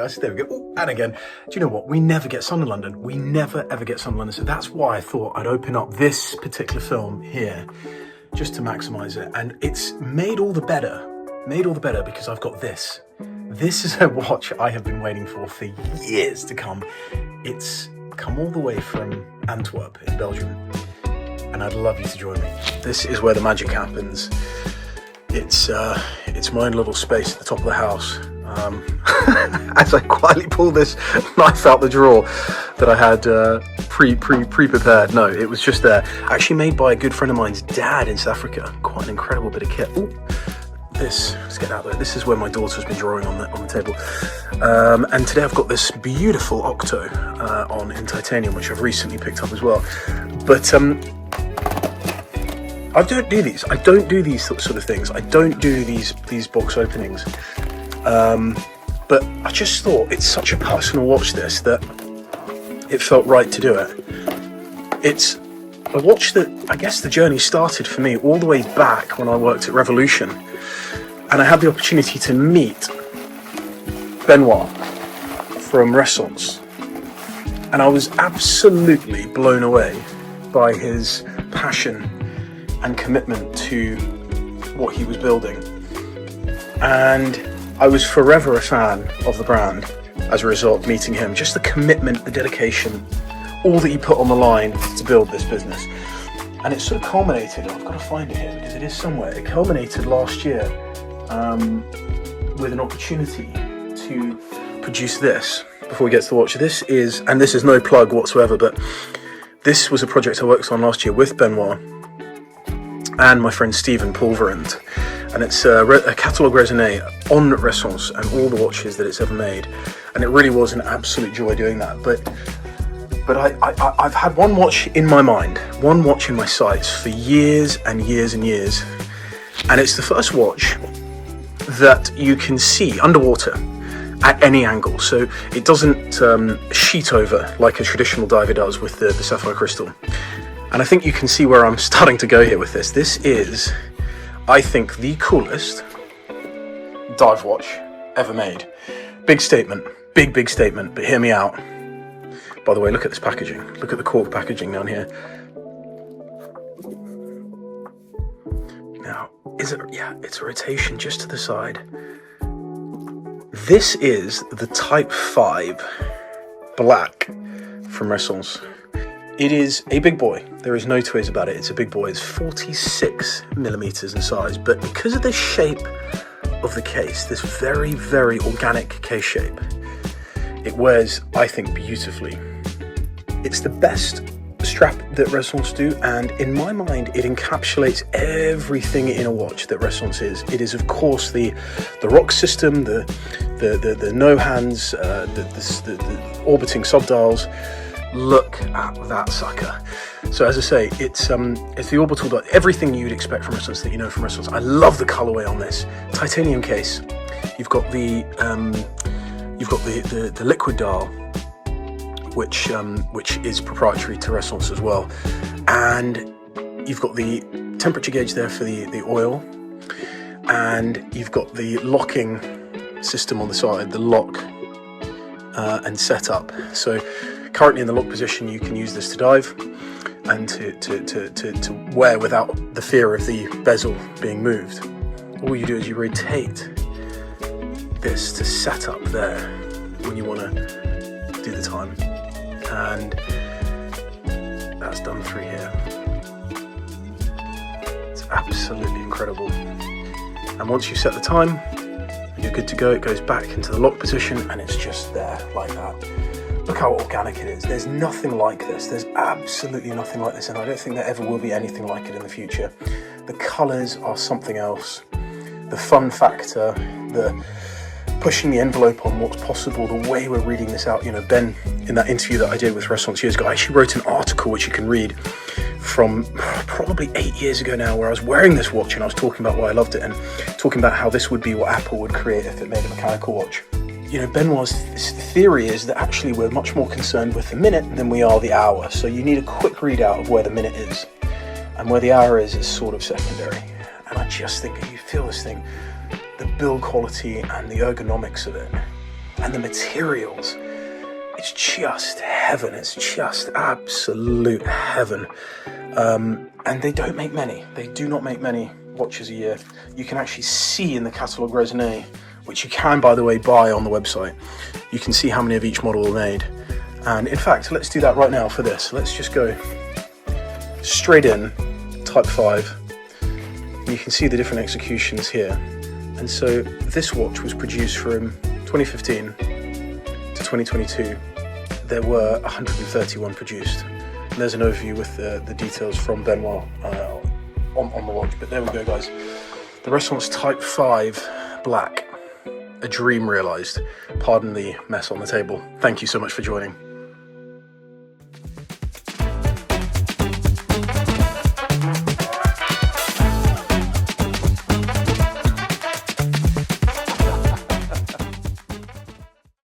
guys. There we go. Ooh, and again, do you know what? We never get sun in London. We never ever get sun in London. So that's why I thought I'd open up this particular film here just to maximize it. And it's made all the better because I've got this. This is a watch I have been waiting for years to come. It's come all the way from Antwerp in Belgium, and I'd love you to join me. This is where the magic happens. It's my own little space at the top of the house. As I quietly pull this knife out the drawer that I had pre-prepared. No, it was just there. Actually made by a good friend of mine's dad in South Africa. Quite an incredible bit of kit. Ooh, let's get out there. This is where my daughter's been drawing on the table. And today I've got this beautiful Octo in titanium, which I've recently picked up as well. But I don't do these. I don't do these sort of things. I don't do these box openings. But I just thought it's such a personal watch, this, that it felt right to do it. It's a watch that I guess the journey started for me all the way back when I worked at Revolution, and I had the opportunity to meet Benoit from Ressence, and I was absolutely blown away by his passion and commitment to what he was building, and I was forever a fan of the brand as a result of meeting him. Just the commitment, the dedication, all that he put on the line to build this business. And it sort of culminated, I've got to find it here because it is somewhere, it culminated last year with an opportunity to produce this. Before we get to the watch, this is no plug whatsoever, but this was a project I worked on last year with Benoit and my friend Stephen Pulverand. And it's a catalogue raisonné on Ressence and all the watches that it's ever made. And it really was an absolute joy doing that. But I've had one watch in my mind, one watch in my sights for years and years and years. And it's the first watch that you can see underwater at any angle. So it doesn't sheet over like a traditional diver does with the sapphire crystal. And I think you can see where I'm starting to go here with this. This is, I think, the coolest dive watch ever made. Big statement, big statement, but hear me out. By the way, look at this packaging. Look at the cork packaging down here. Now, it's a rotation just to the side. This is the Type 5 Black from Ressence. It is a big boy. There is no two ways about it. It's a big boy. It's 46 millimeters in size, but because of the shape of the case, this very, very organic case shape, it wears, I think, beautifully. It's the best strap that Ressence do, and in my mind, it encapsulates everything in a watch that Ressence is. It is, of course, the rock system, the no hands, the orbiting subdials. Look at that sucker. So as I say, it's the orbital dot, everything you'd expect from Ressence that you know from Ressence. I love the colorway on this titanium case. You've got the liquid dial, which is proprietary to Ressence as well, and you've got the temperature gauge there for the oil, and you've got the locking system on the side, the lock and setup. So currently in the lock position, you can use this to dive and to wear without the fear of the bezel being moved. All you do is you rotate this to set up there when you want to do the time, and that's done through here. It's absolutely incredible. And once you set the time, you're good to go. It goes back into the lock position and it's just there like that. Look how organic it is. There's nothing like this. There's absolutely nothing like this, and I don't think there ever will be anything like it in the future. The colours are something else. The fun factor, the pushing the envelope on what's possible, the way we're reading this out. You know, Ben, in that interview that I did with Ressence years ago, I actually wrote an article which you can read from probably 8 years ago now, where I was wearing this watch and I was talking about why I loved it and talking about how this would be what Apple would create if it made a mechanical watch. You know, Benoit's theory is that actually we're much more concerned with the minute than we are the hour. So you need a quick readout of where the minute is, and where the hour is sort of secondary. And I just think, you feel this thing, the build quality and the ergonomics of it, And the materials, it's just heaven. It's just absolute heaven. And they don't make many. They do not make many watches a year. You can actually see in the catalogue raisonné, which you can, by the way, buy on the website. You can see how many of each model are made. And in fact, let's do that right now for this. Let's just go straight in, Type 5. You can see the different executions here. And so this watch was produced from 2015 to 2022. There were 131 produced. And there's an overview with the details from Benoit on the watch. But there we go, guys. The Ressence Type 5 Black. A dream realised. Pardon the mess on the table. Thank you so much for joining.